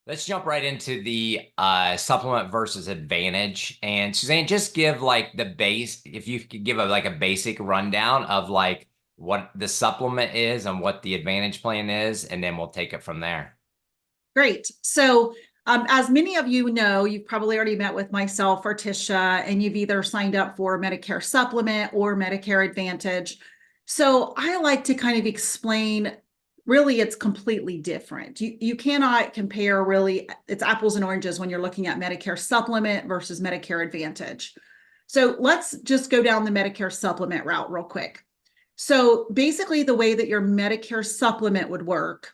Let's jump right into the supplement versus advantage. And Suzanne, just give like the base, if you could give a basic rundown of like what the supplement is and what the advantage plan is, and then we'll take it from there. Great. So, as many of you know, you've probably already met with myself or Tisha, and you've either signed up for Medicare Supplement or Medicare Advantage. So, I like to kind of explain really it's completely different. You cannot compare really, it's apples and oranges when you're looking at Medicare Supplement versus Medicare Advantage. So, let's just go down the Medicare Supplement route real quick. So, basically, the way that your Medicare Supplement would work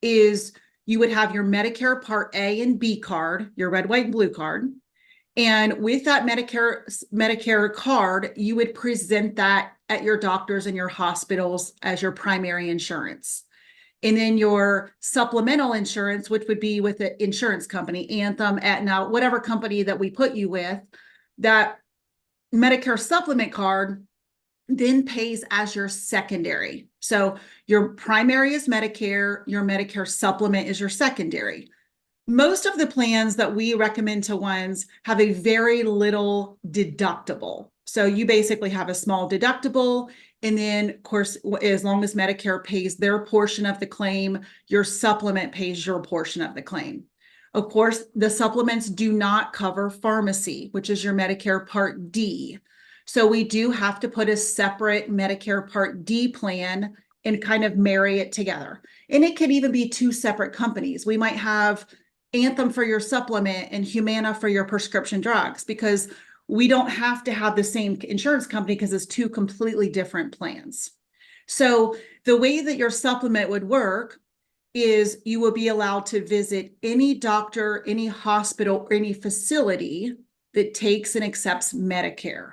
is you would have your Medicare Part A and B card, your red, white, and blue card. And with that Medicare card, you would present that at your doctors and your hospitals as your primary insurance. And then your supplemental insurance, which would be with the insurance company, Anthem, Aetna, whatever company that we put you with, that Medicare supplement card then pays as your secondary. So your primary is Medicare, your Medicare supplement is your secondary. Most of the plans that we recommend to ones have a very little deductible. So you basically have a small deductible. And then, of course, as long as Medicare pays their portion of the claim, your supplement pays your portion of the claim. Of course, the supplements do not cover pharmacy, which is your Medicare Part D. So we do have to put a separate Medicare Part D plan and kind of marry it together. And it could even be two separate companies. We might have Anthem for your supplement and Humana for your prescription drugs, because we don't have to have the same insurance company because it's two completely different plans. So the way that your supplement would work is you will be allowed to visit any doctor, any hospital, or any facility that takes and accepts Medicare.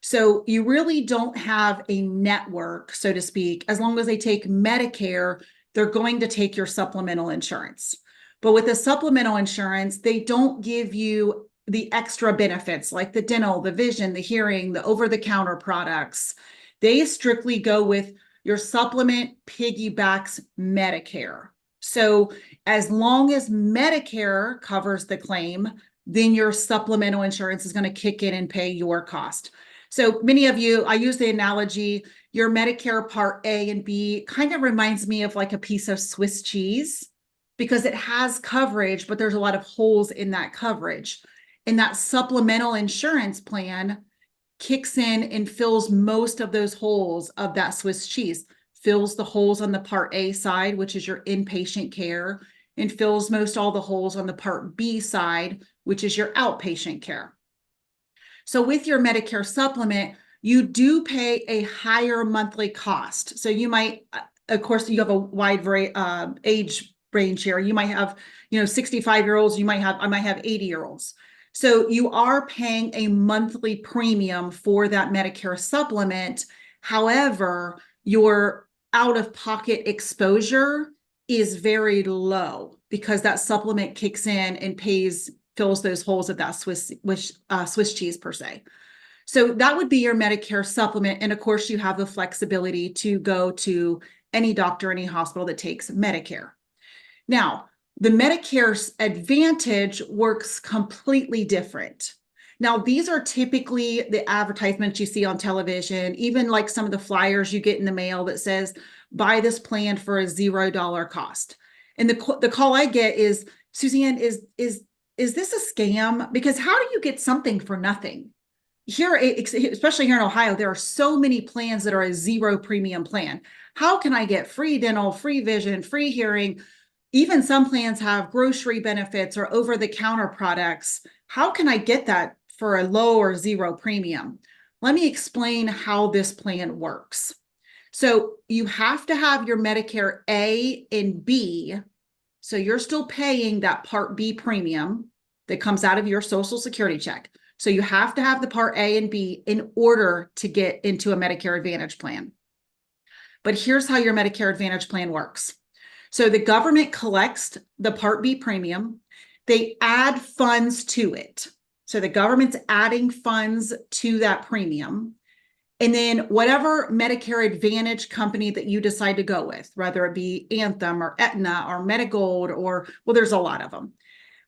So you really don't have a network, so to speak. As long as they take Medicare, they're going to take your supplemental insurance. But with the supplemental insurance, they don't give you the extra benefits like the dental, the vision, the hearing, the over-the-counter products. They strictly go with your supplement piggybacks Medicare. So as long as Medicare covers the claim, then your supplemental insurance is going to kick in and pay your cost. So many of you, I use the analogy, your Medicare Part A and B kind of reminds me of like a piece of Swiss cheese, because it has coverage, but there's a lot of holes in that coverage. And that supplemental insurance plan kicks in and fills most of those holes of that Swiss cheese, fills the holes on the Part A side, which is your inpatient care, and fills most all the holes on the Part B side, which is your outpatient care. So with your Medicare supplement, you do pay a higher monthly cost. So you might, of course, you have a wide age range here. You might have, 65-year-olds, I might have 80-year-olds. So you are paying a monthly premium for that Medicare supplement. However, your out-of-pocket exposure is very low because that supplement kicks in and fills those holes of that Swiss cheese per se. So that would be your Medicare supplement. And of course, you have the flexibility to go to any doctor, any hospital that takes Medicare. Now, the Medicare Advantage works completely different. Now, these are typically the advertisements you see on television, even like some of the flyers you get in the mail that says, buy this plan for a $0 cost. And the call I get is, Suzanne, is this a scam? Because how do you get something for nothing? Here, especially here in Ohio, there are so many plans that are a zero premium plan. How can I get free dental, free vision, free hearing? Even some plans have grocery benefits or over-the-counter products. How can I get that for a low or zero premium? Let me explain how this plan works. So you have to have your Medicare A and B. So you're still paying that Part B premium that comes out of your Social Security check. So you have to have the Part A and B in order to get into a Medicare Advantage plan. But here's how your Medicare Advantage plan works. So the government collects the Part B premium. They add funds to it. So the government's adding funds to that premium. And then whatever Medicare Advantage company that you decide to go with, whether it be Anthem or Aetna or Medigold or, well, there's a lot of them.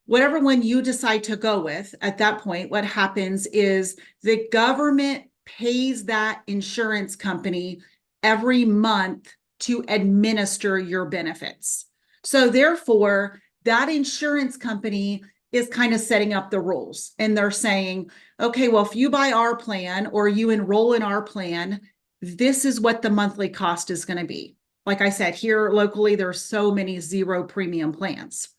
Whatever one you decide to go with, at that point, what happens is the government pays that insurance company every month to administer your benefits. So therefore, that insurance company is kind of setting up the rules, and they're saying, okay, well, if you buy our plan or you enroll in our plan, this is what the monthly cost is going to be. Like I said, here locally, there's so many zero premium plans.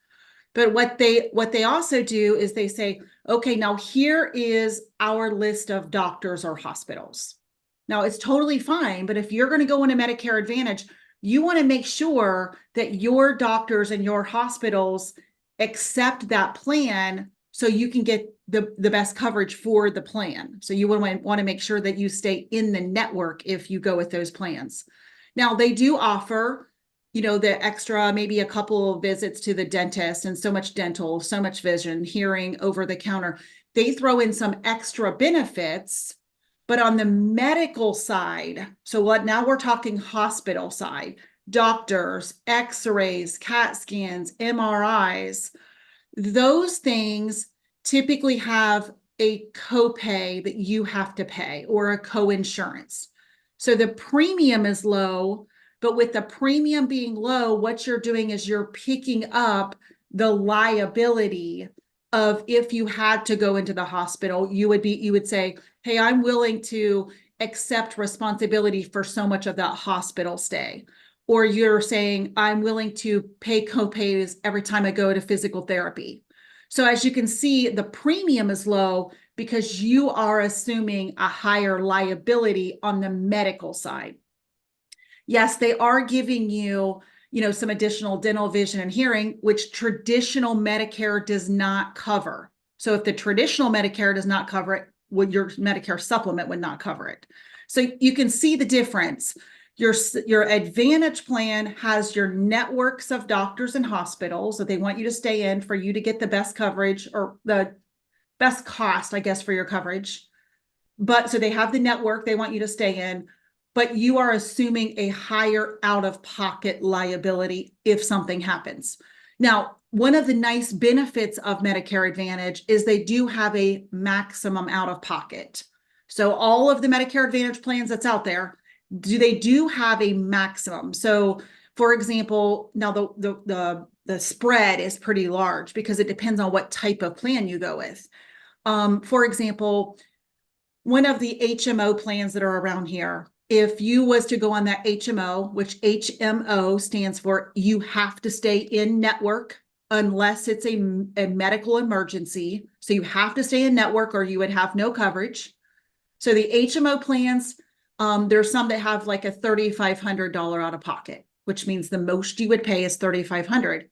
But what they also do is they say, okay, now here is our list of doctors or hospitals. Now it's totally fine, but if you're going to go into Medicare Advantage, you want to make sure that your doctors and your hospitals accept that plan so you can get the best coverage for the plan. So you want to make sure that you stay in the network if you go with those plans. Now they do offer, the extra, maybe a couple of visits to the dentist and so much dental, so much vision, hearing, over the counter. They throw in some extra benefits, but on the medical side, so what now we're talking hospital side, doctors, x-rays, CAT scans, MRIs, those things typically have a copay that you have to pay or a co-insurance. So the premium is low, but with the premium being low, what you're doing is you're picking up the liability of, if you had to go into the hospital, you would say, hey, I'm willing to accept responsibility for so much of that hospital stay. Or you're saying, I'm willing to pay copays every time I go to physical therapy. So as you can see, the premium is low because you are assuming a higher liability on the medical side. Yes, they are giving you, some additional dental, vision, and hearing, which traditional Medicare does not cover. So if the traditional Medicare does not cover it, your Medicare supplement would not cover it. So you can see the difference. Your Advantage plan has your networks of doctors and hospitals that they want you to stay in for you to get the best coverage, or the best cost, I guess, for your coverage. But so they have the network they want you to stay in, but you are assuming a higher out-of-pocket liability if something happens. Now, one of the nice benefits of Medicare Advantage is they do have a maximum out-of-pocket. So all of the Medicare Advantage plans that's out there, they do have a maximum. So for example, now the spread is pretty large because it depends on what type of plan you go with. For example, one of the HMO plans that are around here, if you was to go on that HMO, which HMO stands for you have to stay in network unless it's a medical emergency. So you have to stay in network or you would have no coverage. So the HMO plans, there's some that have like a $3,500 out of pocket, which means the most you would pay is $3,500,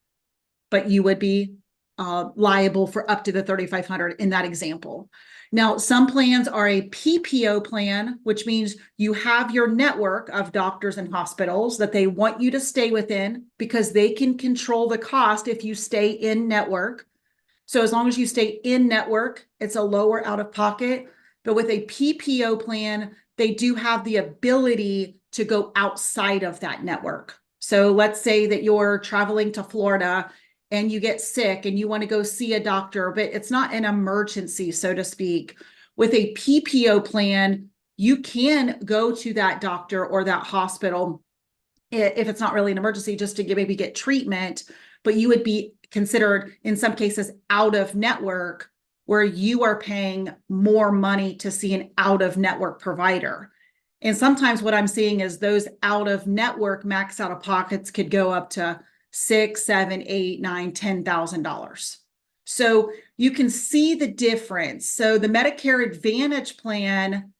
but you would be liable for up to the $3,500 in that example. Now, some plans are a PPO plan, which means you have your network of doctors and hospitals that they want you to stay within because they can control the cost if you stay in network. So as long as you stay in network, it's a lower out of pocket. But with a PPO plan, they do have the ability to go outside of that network. So let's say that you're traveling to Florida and you get sick and you want to go see a doctor, but it's not an emergency, so to speak. With a PPO plan, you can go to that doctor or that hospital if it's not really an emergency, just to maybe get treatment, but you would be considered in some cases out of network, where you are paying more money to see an out of network provider. And sometimes what I'm seeing is those out of network max out of pockets could go up to $6,000, $7,000, $8,000, $9,000, $10,000. So you can see the difference. So the Medicare Advantage plan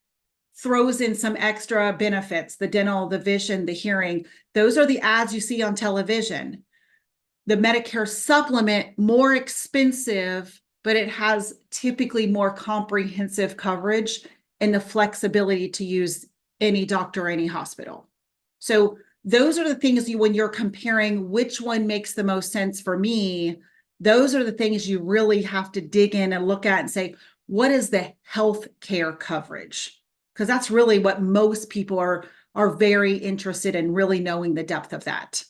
throws in some extra benefits, the dental, the vision, the hearing. Those are the ads you see on television. The Medicare Supplement, more expensive, but it has typically more comprehensive coverage and the flexibility to use any doctor or any hospital. So those are the things when you're comparing which one makes the most sense for me, those are the things you really have to dig in and look at and say, what is the health care coverage? because that's really what most people are very interested in, really knowing the depth of that.